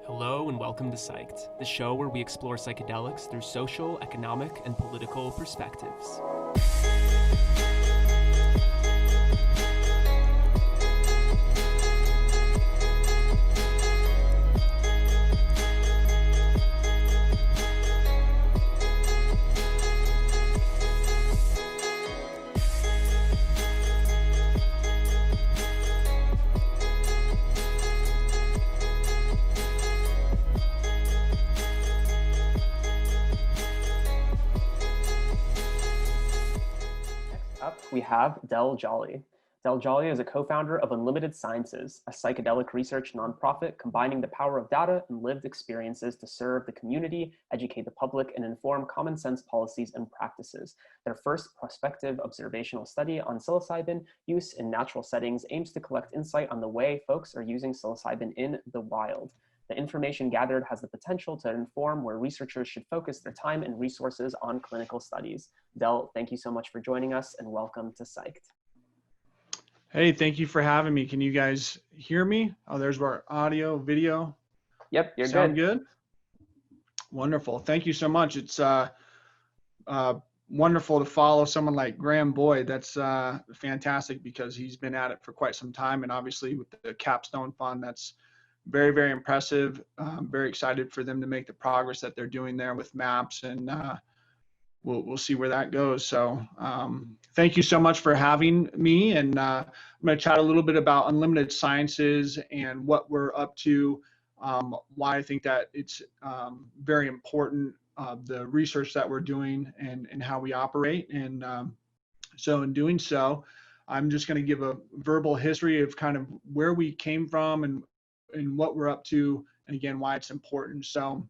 Hello and welcome to Psyched, the show where we explore psychedelics through social, economic, and political perspectives. Up, we have Del Jolly. Del Jolly is a co-founder of Unlimited Sciences, a psychedelic research nonprofit combining the power of data and lived experiences to serve the community, educate the public, and inform common sense policies and practices. Their first prospective observational study on psilocybin use in natural settings aims to collect insight on the way folks are using psilocybin in the wild. The information gathered has the potential to inform where researchers should focus their time and resources on clinical studies. Del, thank you so much for joining us and welcome to Psyched. Hey, thank you for having me. Can you guys hear me? Oh, there's our audio, video. Yep, you're Sound good. good? Wonderful. Thank you so much. It's wonderful to follow someone like Graham Boyd. That's fantastic because he's been at it for quite some time. And obviously with the Capstone Fund, that's very, very impressive. Very excited for them to make the progress that they're doing there with MAPS, and we'll see where that goes. So thank you so much for having me. And I'm going to chat a little bit about Unlimited Sciences and what we're up to, why I think that it's very important, the research that we're doing and how we operate. And so in doing so, I'm just going to give a verbal history of kind of where we came from and what we're up to, and again, why it's important. So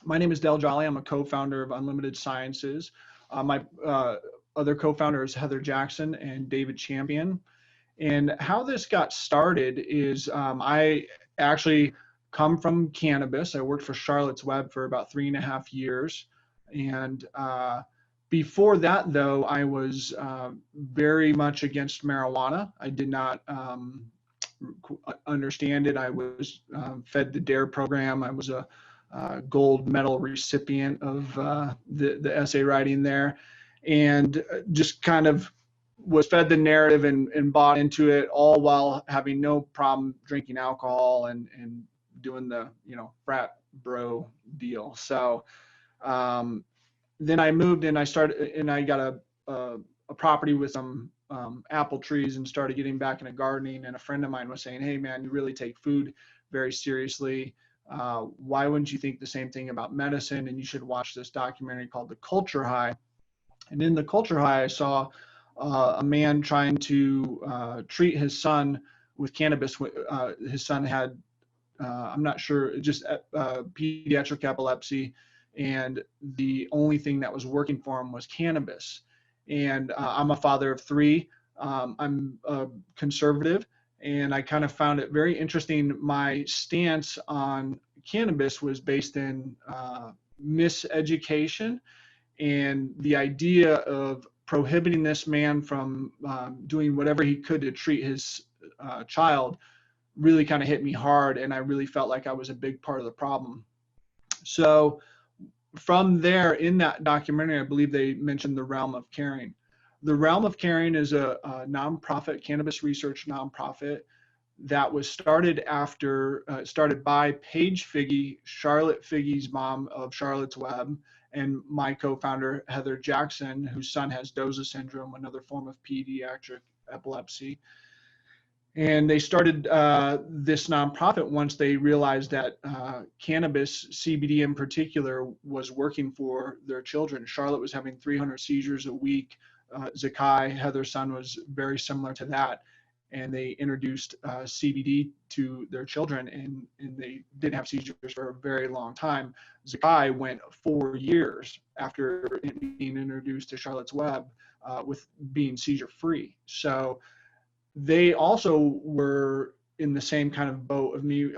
my name is Del Jolly. I'm a co-founder of Unlimited Sciences. My other co-founder is Heather Jackson and David Champion. And how this got started is I actually come from cannabis. I worked for Charlotte's Web for about 3.5 years. And before that, though, I was very much against marijuana. I did not understand it. I was fed the DARE program. I was a gold medal recipient of the essay writing there, and just kind of was fed the narrative and bought into it, all while having no problem drinking alcohol and doing the frat bro deal. So then I moved and I got a property with some apple trees and started getting back into gardening. And a friend of mine was saying, hey man, you really take food very seriously. Why wouldn't you think the same thing about medicine? And you should watch this documentary called The Culture High. And in The Culture High, I saw a man trying to treat his son with cannabis. His son had, I'm not sure, just pediatric epilepsy. And the only thing that was working for him was cannabis. And I'm a father of 3. I'm a conservative, and I kind of found it very interesting. My stance on cannabis was based in miseducation and the idea of prohibiting this man from doing whatever he could to treat his child really kind of hit me hard, and I really felt like I was a big part of the problem. So from there, in that documentary, I believe they mentioned the Realm of Caring. The Realm of Caring is a nonprofit, cannabis research nonprofit that was started by Paige Figge, Charlotte Figge's mom of Charlotte's Web, and my co-founder, Heather Jackson, whose son has Doza syndrome, another form of pediatric epilepsy. And they started this nonprofit once they realized that cannabis, CBD in particular, was working for their children. Charlotte was having 300 seizures a week. Zakai, Heather's son, was very similar to that. And they introduced CBD to their children, and they didn't have seizures for a very long time. Zakai went 4 years after it being introduced to Charlotte's Web with being seizure-free. So they also were in the same kind of boat of me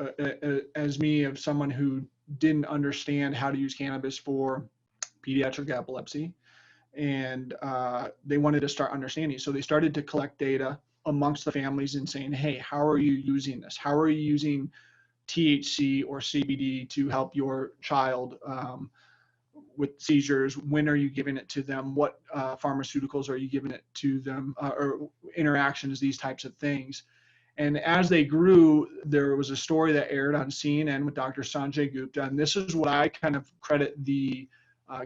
as me, of someone who didn't understand how to use cannabis for pediatric epilepsy, and they wanted to start understanding. So they started to collect data amongst the families and saying, hey, how are you using this? How are you using THC or CBD to help your child with seizures? When are you giving it to them? What pharmaceuticals are you giving it to them, or interactions, these types of things? And as they grew, there was a story that aired on CNN with Dr. Sanjay Gupta, and this is what I kind of credit the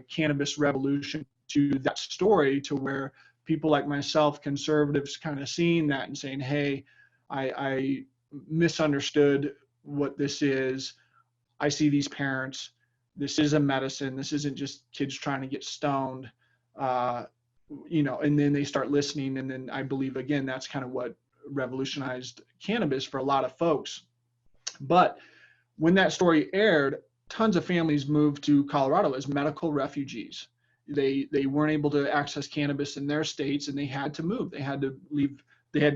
cannabis revolution to, that story, to where people like myself, conservatives, kind of seeing that and saying, hey, I misunderstood what this is. I see these parents. This is a medicine. This isn't just kids trying to get stoned. And then they start listening. And then I believe, again, that's kind of what revolutionized cannabis for a lot of folks. But when that story aired, tons of families moved to Colorado as medical refugees. They weren't able to access cannabis in their states, and they had to move. They had to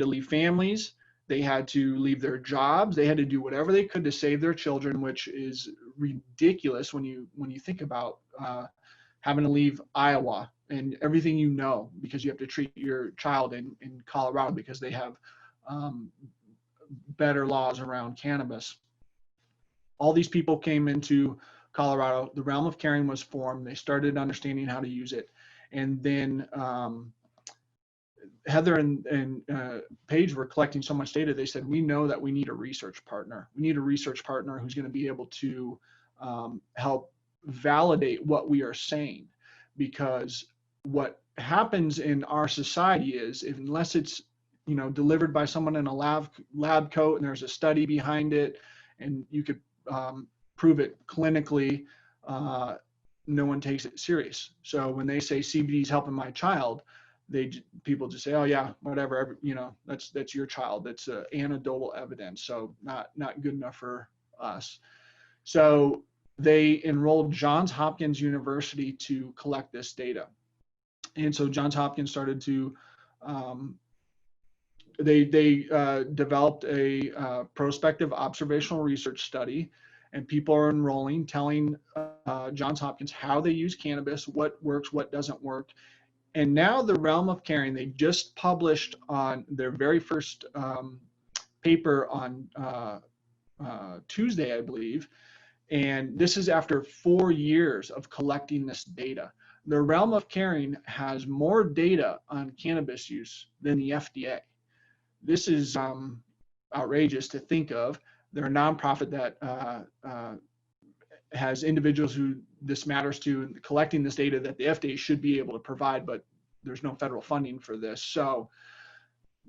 leave families. They had to leave their jobs. They had to do whatever they could to save their children, which is ridiculous when you think about having to leave Iowa and everything, because you have to treat your child in Colorado because they have better laws around cannabis. All these people came into Colorado. The Realm of Caring was formed. They started understanding how to use it. And then Heather and Paige were collecting so much data. They said, we know that we need a research partner. We need a research partner who's going to be able to help validate what we are saying. Because what happens in our society is, unless it's delivered by someone in a lab coat and there's a study behind it and you could prove it clinically, no one takes it serious. So when they say CBD is helping my child, people just say, oh yeah, whatever, that's your child. That's anecdotal evidence, so not good enough for us. So they enrolled Johns Hopkins University to collect this data. And so Johns Hopkins started to, they developed a prospective observational research study, and people are enrolling, telling Johns Hopkins how they use cannabis, what works, what doesn't work. And now the Realm of Caring, they just published on their very first paper on Tuesday, I believe. And this is after 4 years of collecting this data. The Realm of Caring has more data on cannabis use than the FDA. This is outrageous to think of. They're a nonprofit that has individuals who this matters to, and collecting this data that the FDA should be able to provide, but there's no federal funding for this. So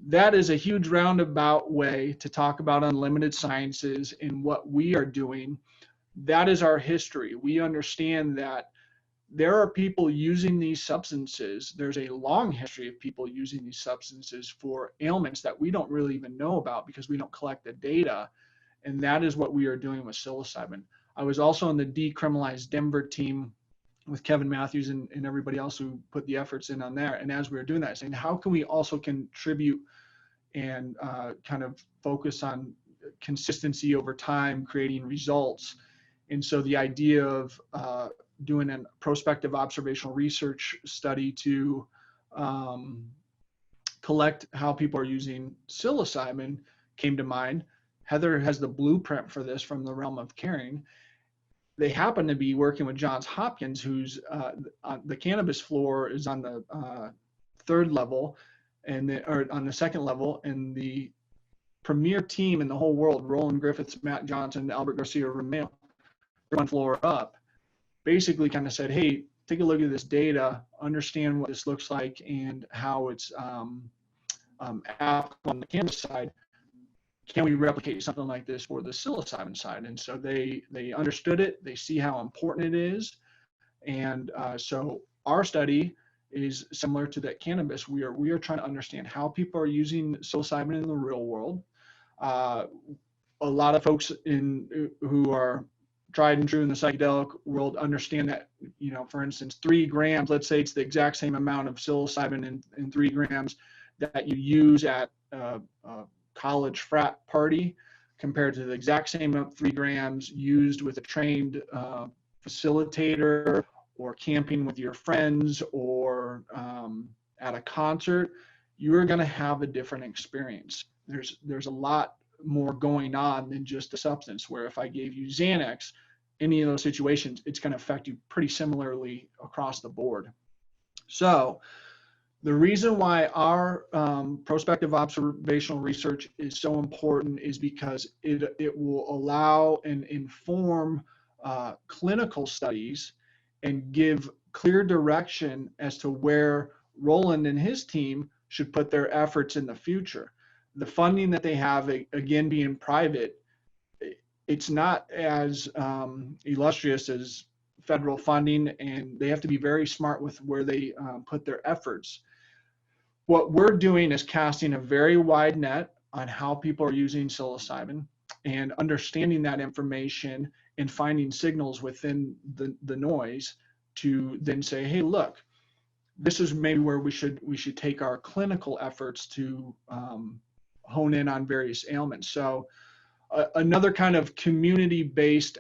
that is a huge roundabout way to talk about unlimited sciences and what we are doing. That is our history. We understand that there are people using these substances. There's a long history of people using these substances for ailments that we don't really even know about because we don't collect the data. And that is what we are doing with psilocybin. I was also on the Decriminalize Denver team with Kevin Matthews and everybody else who put the efforts in on there. And as we were doing that, saying, how can we also contribute and kind of focus on consistency over time, creating results? And so the idea of doing a prospective observational research study to collect how people are using psilocybin came to mind. Heather has the blueprint for this from the Realm of Caring. They happen to be working with Johns Hopkins, who's the cannabis floor is on the third level, or on the second level, and the premier team in the whole world, Roland Griffiths, Matt Johnson, Albert Garcia Romeo, one floor up, basically kind of said, hey, take a look at this data, understand what this looks like and how it's applicable on the cannabis side. Can we replicate something like this for the psilocybin side? And so they understood it. They see how important it is. And so our study is similar to that cannabis. We are trying to understand how people are using psilocybin in the real world. A lot of folks who are tried and true in the psychedelic world understand that, for instance, 3 grams, let's say it's the exact same amount of psilocybin in 3 grams that you use at college frat party compared to the exact same 3 grams used with a trained facilitator or camping with your friends or at a concert, you're going to have a different experience. There's a lot more going on than just a substance, where if I gave you Xanax, any of those situations, it's going to affect you pretty similarly across the board. So the reason why our prospective observational research is so important is because it will allow and inform clinical studies and give clear direction as to where Roland and his team should put their efforts in the future. The funding that they have, again, being private, it's not as illustrious as federal funding, and they have to be very smart with where they put their efforts. What we're doing is casting a very wide net on how people are using psilocybin and understanding that information and finding signals within the noise to then say, hey, look, this is maybe where we should take our clinical efforts to hone in on various ailments. So another kind of community-based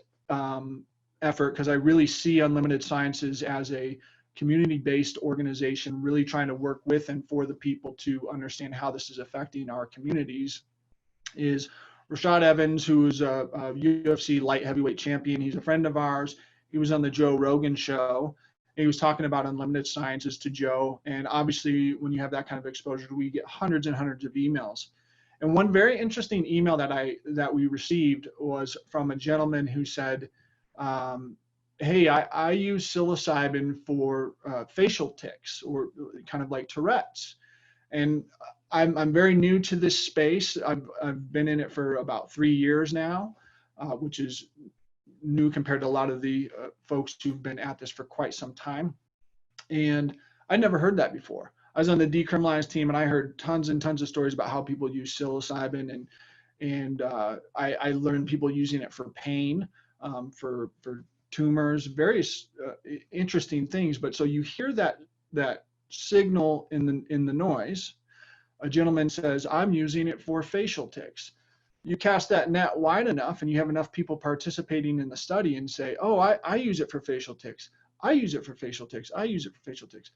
effort, because I really see Unlimited Sciences as a community-based organization, really trying to work with and for the people to understand how this is affecting our communities, is Rashad Evans, who's a UFC light heavyweight champion. He's a friend of ours. He was on the Joe Rogan show. He was talking about Unlimited Sciences to Joe. And obviously, when you have that kind of exposure, we get hundreds and hundreds of emails. And one very interesting email that we received was from a gentleman who said, hey, I use psilocybin for facial tics, or kind of like Tourette's. And I'm very new to this space. I've been in it for about 3 years now, which is new compared to a lot of the folks who've been at this for quite some time. And I never heard that before. I was on the decriminalized team, and I heard tons and tons of stories about how people use psilocybin, and I learned people using it for pain, for tumors, various interesting things. But so you hear that signal in the noise. A gentleman says, I'm using it for facial tics. You cast that net wide enough, and you have enough people participating in the study and say, oh, I use it for facial tics. I use it for facial tics. I use it for facial tics.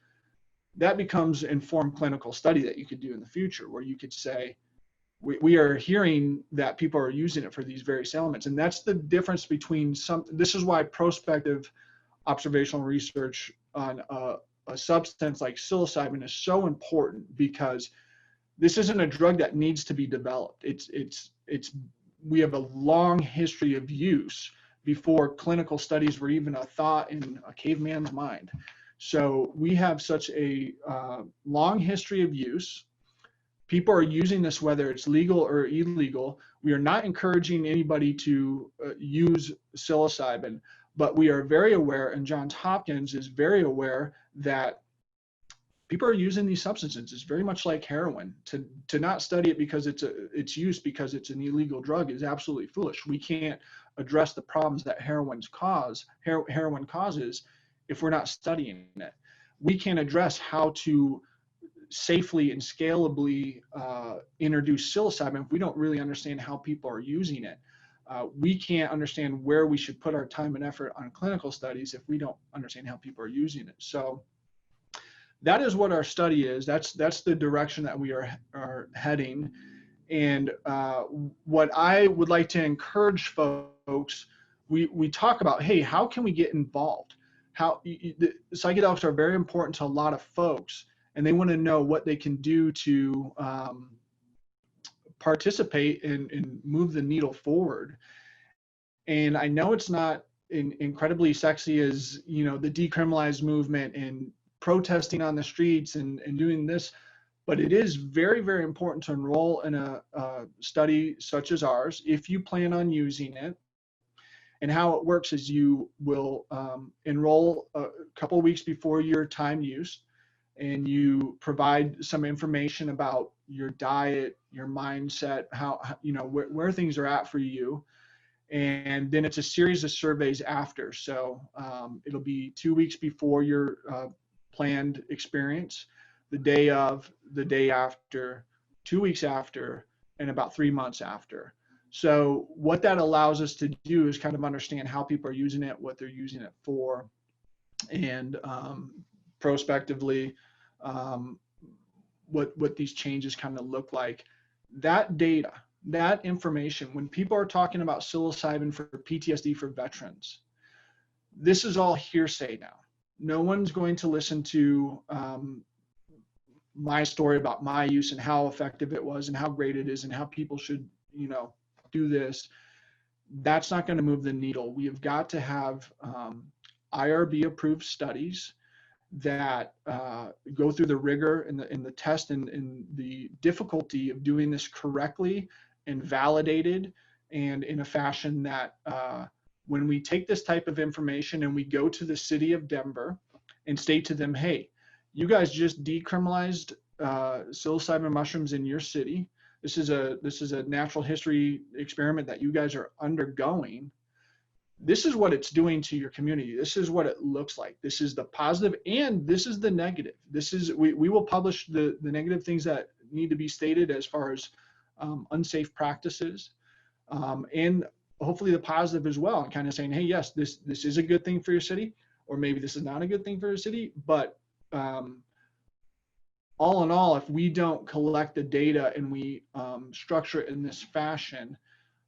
That becomes informed clinical study that you could do in the future, where you could say, we are hearing that people are using it for these various elements. And that's the difference between this is why prospective observational research on a substance like psilocybin is so important, because this isn't a drug that needs to be developed. We have a long history of use before clinical studies were even a thought in a caveman's mind. So we have such a long history of use. People are using this, whether it's legal or illegal. We are not encouraging anybody to use psilocybin, but we are very aware, and Johns Hopkins is very aware, that people are using these substances. It's very much like heroin. To not study it because it's used because it's an illegal drug is absolutely foolish. We can't address the problems that heroin causes if we're not studying it. We can't address how to safely and scalably introduce psilocybin if we don't really understand how people are using it. We can't understand where we should put our time and effort on clinical studies if we don't understand how people are using it. So that is what our study is. That's the direction that we are heading. And what I would like to encourage folks, we talk about, hey, how can we get involved? The psychedelics are very important to a lot of folks, and they want to know what they can do to participate and move the needle forward. And I know it's not incredibly sexy as, the decriminalized movement and protesting on the streets and doing this, but it is very, very important to enroll in a study such as ours if you plan on using it. And how it works is you will enroll a couple of weeks before your time use, and you provide some information about your diet, your mindset, how where things are at for you. And then it's a series of surveys after. So it'll be 2 weeks before your planned experience, the day of, the day after, 2 weeks after, and about 3 months after. So what that allows us to do is kind of understand how people are using it, what they're using it for, and prospectively what these changes kind of look like. That data that information, when people are talking about psilocybin for PTSD for veterans, this is all hearsay now. No one's going to listen to my story about my use and how effective it was and how great it is and how people should, do this. That's not going to move the needle. We have got to have IRB approved studies that go through the rigor and the test and the difficulty of doing this correctly and validated, and in a fashion that when we take this type of information and we go to the city of Denver and state to them, hey, you guys just decriminalized psilocybin mushrooms in your city. This is a natural history experiment that you guys are undergoing. This is what it's doing to your community. This is what it looks like. This is the positive, and this is the negative. This is, we will publish the negative things that need to be stated as far as unsafe practices, and hopefully the positive as well, and kind of saying, hey, yes, this is a good thing for your city, or maybe this is not a good thing for your city. But all in all, if we don't collect the data and we structure it in this fashion,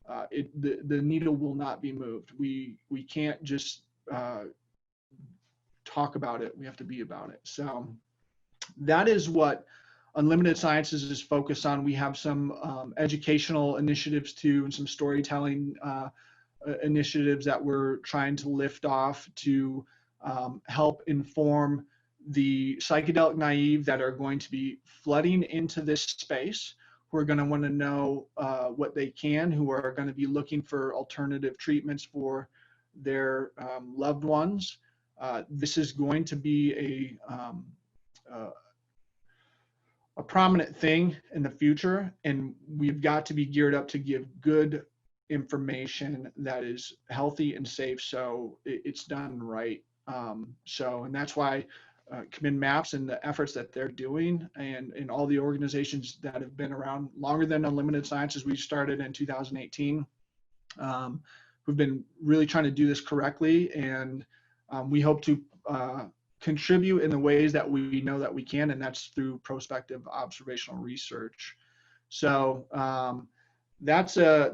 the needle will not be moved. We can't just talk about it. We have to be about it. So that is what Unlimited Sciences is focused on. We have some educational initiatives too, and some storytelling initiatives that we're trying to lift off to help inform the psychedelic naive that are going to be flooding into this space, who are going to want to know what they can, who are going to be looking for alternative treatments for their loved ones. This is going to be a prominent thing in the future, and we've got to be geared up to give good information that is healthy and safe, so it's done right. And that's why Command Maps and the efforts that they're doing, and all the organizations that have been around longer than Unlimited Sciences, we started in 2018, who've been really trying to do this correctly, and we hope to contribute in the ways that we know that we can, and that's through prospective observational research. So that's a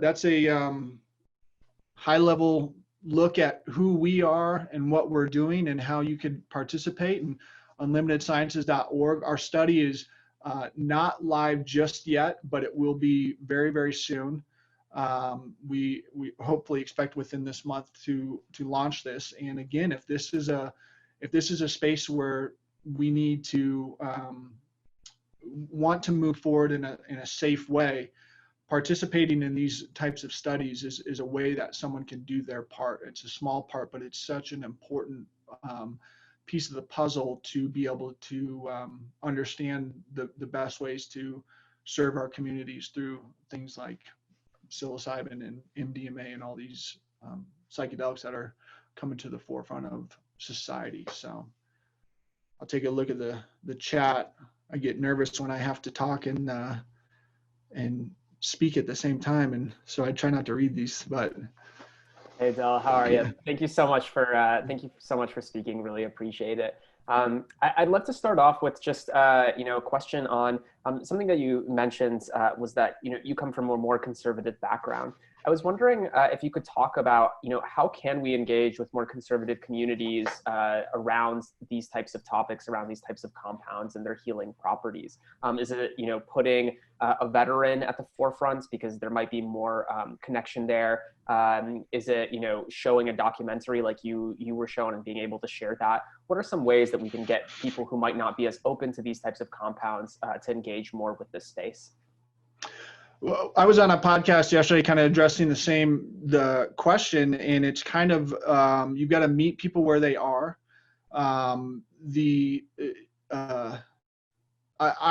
high level look at who we are and what we're doing and how you could participate. And unlimitedsciences.org. Our study is not live just yet, but it will be very, very soon. We hopefully expect within this month to launch this. And again, if this is a space where we need to want to move forward in a safe way, participating in these types of studies is a way that someone can do their part. It's a small part, but it's such an important piece of the puzzle to be able to understand the best ways to serve our communities through things like psilocybin and MDMA and all these psychedelics that are coming to the forefront of society. So I'll take a look at the chat. I get nervous when I have to talk and speak at the same time, and so I try not to read these. But hey Del, how are you? Thank you so much for speaking. Really appreciate it. I'd love to start off with just a question on something that you mentioned was that you come from a more conservative background. I was wondering if you could talk about how can we engage with more conservative communities around these types of topics, around these types of compounds and their healing properties. Is it putting a veteran at the forefront because there might be more connection there? Is it showing a documentary like you were shown and being able to share that? What are some ways that we can get people who might not be as open to these types of compounds to engage more with this space? Well, I was on a podcast yesterday kind of addressing the question, and it's kind of you've got to meet people where they are. I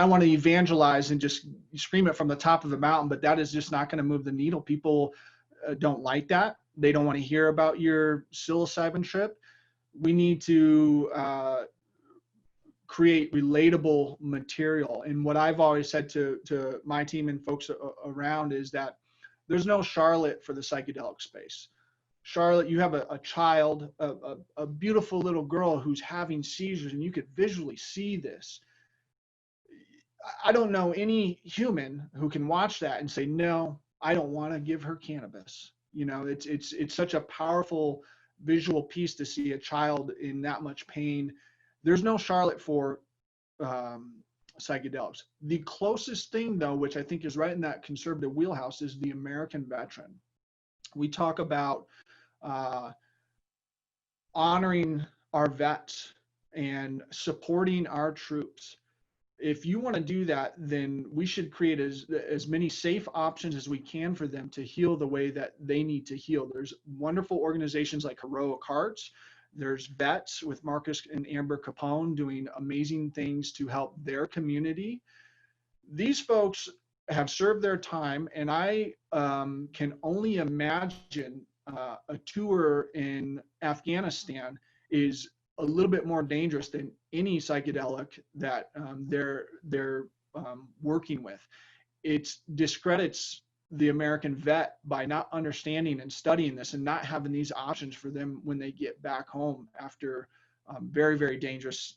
want to evangelize and just scream it from the top of the mountain, but that is just not going to move the needle. People don't like that. They don't want to hear about your psilocybin trip. We need to create relatable material. And what I've always said to my team and folks around is that there's no Charlotte for the psychedelic space. Charlotte, you have a child, a beautiful little girl who's having seizures, and you could visually see this. I don't know any human who can watch that and say, no, I don't want to give her cannabis. You know, it's such a powerful visual piece to see a child in that much pain. There's no Charlotte for um, psychedelics. The closest thing, though, which I think is right in that conservative wheelhouse, is the American veteran. We talk about uh, honoring our vets and supporting our troops. If you want to do that, then we should create as many safe options as we can for them to heal the way that they need to heal. There's wonderful organizations like Heroic Hearts. There's vets with Marcus and Amber Capone doing amazing things to help their community. These folks have served their time, and I can only imagine a tour in Afghanistan is a little bit more dangerous than any psychedelic that they're working with. It discredits the American vet by not understanding and studying this and not having these options for them when they get back home after very, very dangerous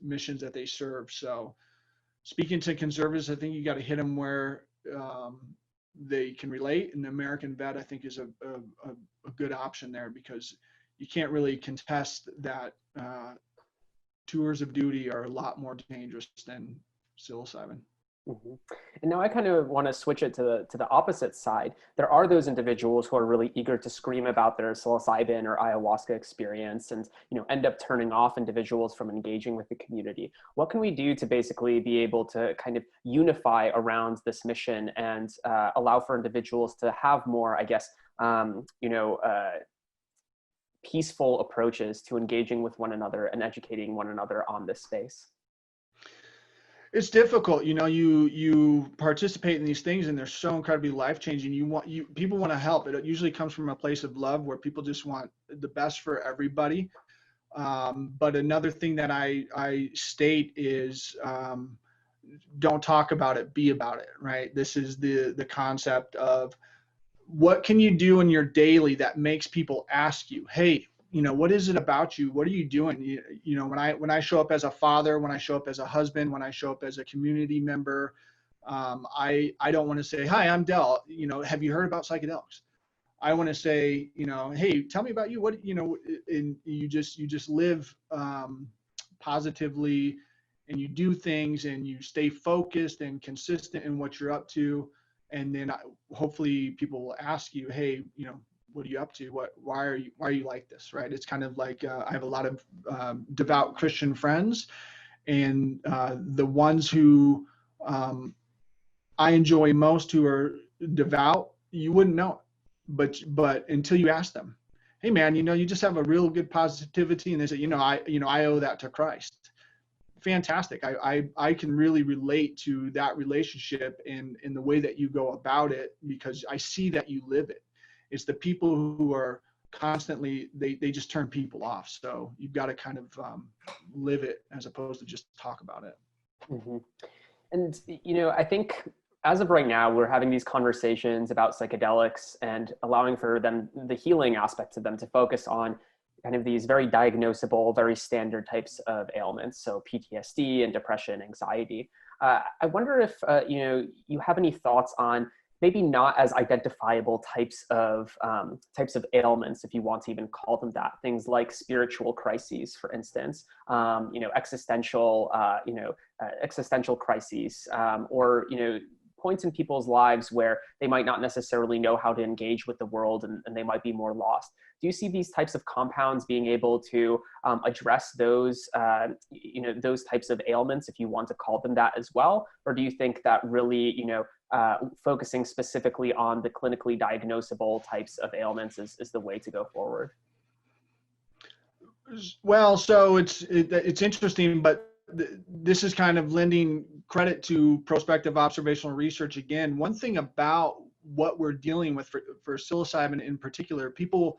missions that they serve. So speaking to conservatives, I think you got to hit them where they can relate. And the American vet, I think, is a good option there, because you can't really contest that tours of duty are a lot more dangerous than psilocybin. Mhm. And now I kind of want to switch it to the opposite side. There are those individuals who are really eager to scream about their psilocybin or ayahuasca experience, and end up turning off individuals from engaging with the community. What can we do to basically be able to kind of unify around this mission and allow for individuals to have more, I guess, peaceful approaches to engaging with one another and educating one another on this space? It's difficult, you participate in these things and they're so incredibly life-changing. People want to help. It usually comes from a place of love where people just want the best for everybody. But another thing that I state is don't talk about it, be about it, right? This is the concept of what can you do in your daily that makes people ask you, hey, what is it about you? What are you doing? When I show up as a father, when I show up as a husband, when I show up as a community member, I don't want to say, hi, I'm Del. Have you heard about psychedelics? I want to say, hey, tell me about you. And you just live positively, and you do things, and you stay focused and consistent in what you're up to. And then hopefully people will ask you, hey, what are you up to? Why are you like this? Right? It's kind of like I have a lot of devout Christian friends, and the ones who I enjoy most, who are devout, you wouldn't know it, but until you ask them, hey man, you just have a real good positivity, and they say, I owe that to Christ. Fantastic. I can really relate to that relationship in the way that you go about it, because I see that you live it. It's the people who are constantly, they just turn people off. So you've got to kind of live it as opposed to just talk about it. Mm-hmm. And, I think as of right now, we're having these conversations about psychedelics and allowing for them, the healing aspects of them, to focus on kind of these very diagnosable, very standard types of ailments. So PTSD and depression, anxiety. I wonder if, you have any thoughts on maybe not as identifiable types of ailments, if you want to even call them that. Things like spiritual crises, for instance, existential crises, or points in people's lives where they might not necessarily know how to engage with the world, and they might be more lost. Do you see these types of compounds being able to address those types of ailments, if you want to call them that, as well? Or do you think that really, focusing specifically on the clinically diagnosable types of ailments is the way to go forward? Well, so it's interesting, but this is kind of lending credit to prospective observational research again. One thing about what we're dealing with for psilocybin in particular, people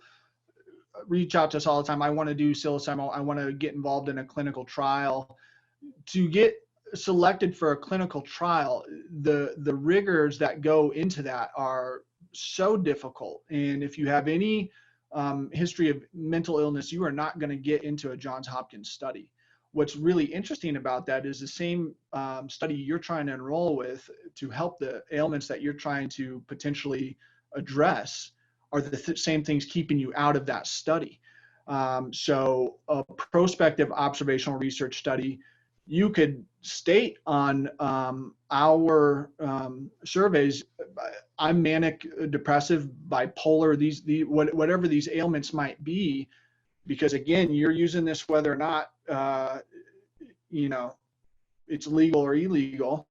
reach out to us all the time. I want to do psilocybin. I want to get involved in a clinical trial. To get selected for a clinical trial, the rigors that go into that are so difficult. And if you have any history of mental illness, you are not going to get into a Johns Hopkins study. what's really interesting about that is the same study you're trying to enroll with to help the ailments that you're trying to potentially address are the same things keeping you out of that study. So a prospective observational research study, you could state on our surveys, I'm manic, depressive, bipolar, whatever these ailments might be, because again, you're using this whether or not it's legal or illegal,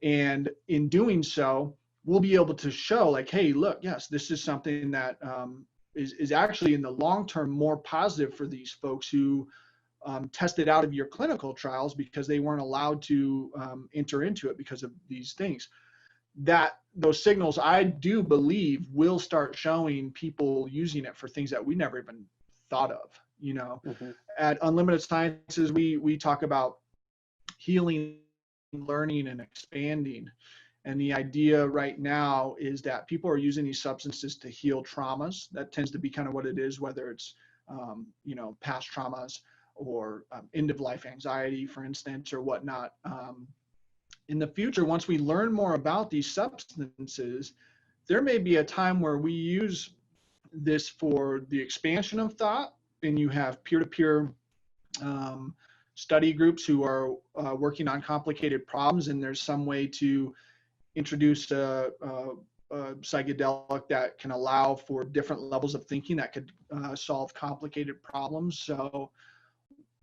and in doing so, we'll be able to show like, hey, look, yes, this is something that is actually in the long term more positive for these folks who tested out of your clinical trials because they weren't allowed to enter into it because of these things. That those signals, I do believe, will start showing people using it for things that we never even thought of. Mm-hmm. At Unlimited Sciences, we talk about healing, learning, and expanding. And the idea right now is that people are using these substances to heal traumas. That tends to be kind of what it is, whether it's past traumas or end of life anxiety, for instance, or whatnot. In the future, once we learn more about these substances, there may be a time where we use this for the expansion of thought, and you have peer-to-peer study groups who are working on complicated problems, and there's some way to introduce a psychedelic that can allow for different levels of thinking that could solve complicated problems. So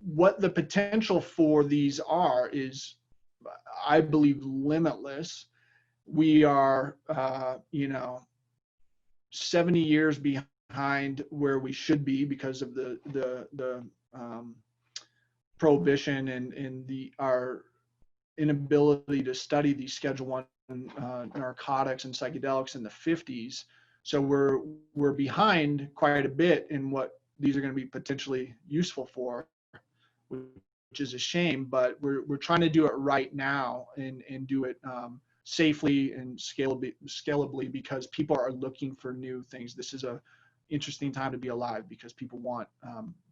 what the potential for these are is, I believe, limitless. We are 70 years behind where we should be because of the prohibition and our inability to study these Schedule 1 narcotics and psychedelics in the 50s. So we're behind quite a bit in what these are going to be potentially useful for, which is a shame, but we're trying to do it right now and do it safely and scalably because people are looking for new things. This is a interesting time to be alive because people want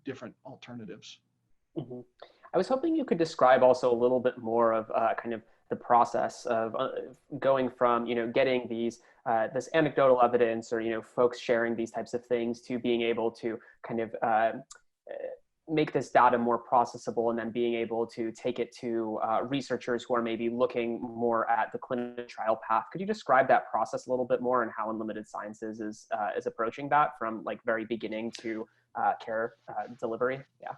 different alternatives. Mm-hmm. I was hoping you could describe also a little bit more of kind of the process of going from, getting these this anecdotal evidence or, folks sharing these types of things to being able to kind of make this data more processable and then being able to take it to researchers who are maybe looking more at the clinical trial path. Could you describe that process a little bit more and how Unlimited Sciences is approaching that from like very beginning to care delivery? Yeah.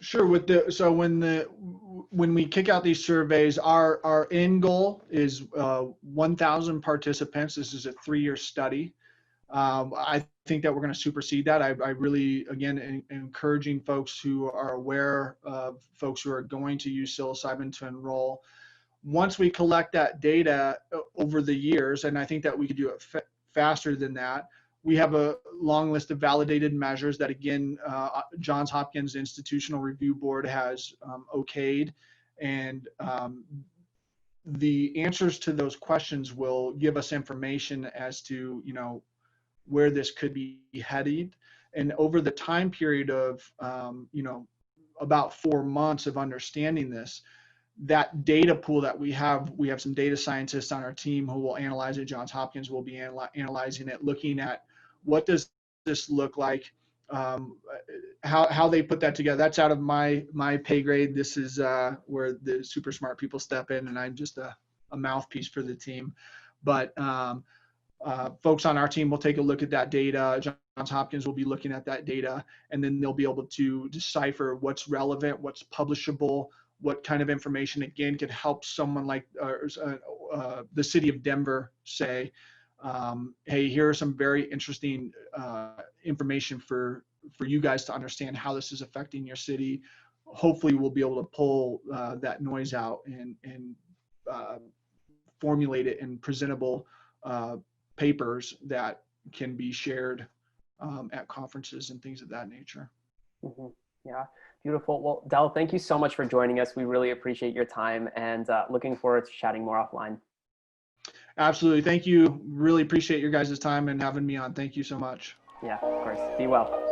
Sure. When we kick out these surveys, our end goal is 1,000 participants. This is a 3-year study. I think that we're going to supersede that. I really, again, encouraging folks who are aware of folks who are going to use psilocybin to enroll. Once we collect that data over the years, and I think that we could do it faster than that, we have a long list of validated measures that, again, Johns Hopkins Institutional Review Board has okayed, and the answers to those questions will give us information as to, where this could be headed. And over the time period of, about 4 months of understanding this, that data pool that we have some data scientists on our team who will analyze it. Johns Hopkins will be analyzing it, looking at what does this look like, how they put that together. That's out of my pay grade. This is where the super smart people step in, and I'm just a mouthpiece for the team. But folks on our team will take a look at that data. Johns Hopkins will be looking at that data, and then they'll be able to decipher what's relevant, what's publishable, what kind of information, again, could help someone like the city of Denver say, hey, here are some very interesting information for you guys to understand how this is affecting your city. Hopefully we'll be able to pull that noise out and formulate it in presentable papers that can be shared at conferences and things of that nature. Mm-hmm. Yeah, beautiful. Well, Del, thank you so much for joining us. We really appreciate your time and looking forward to chatting more offline. Absolutely. Thank you. Really appreciate your guys' time and having me on. Thank you so much. Yeah, of course. Be well.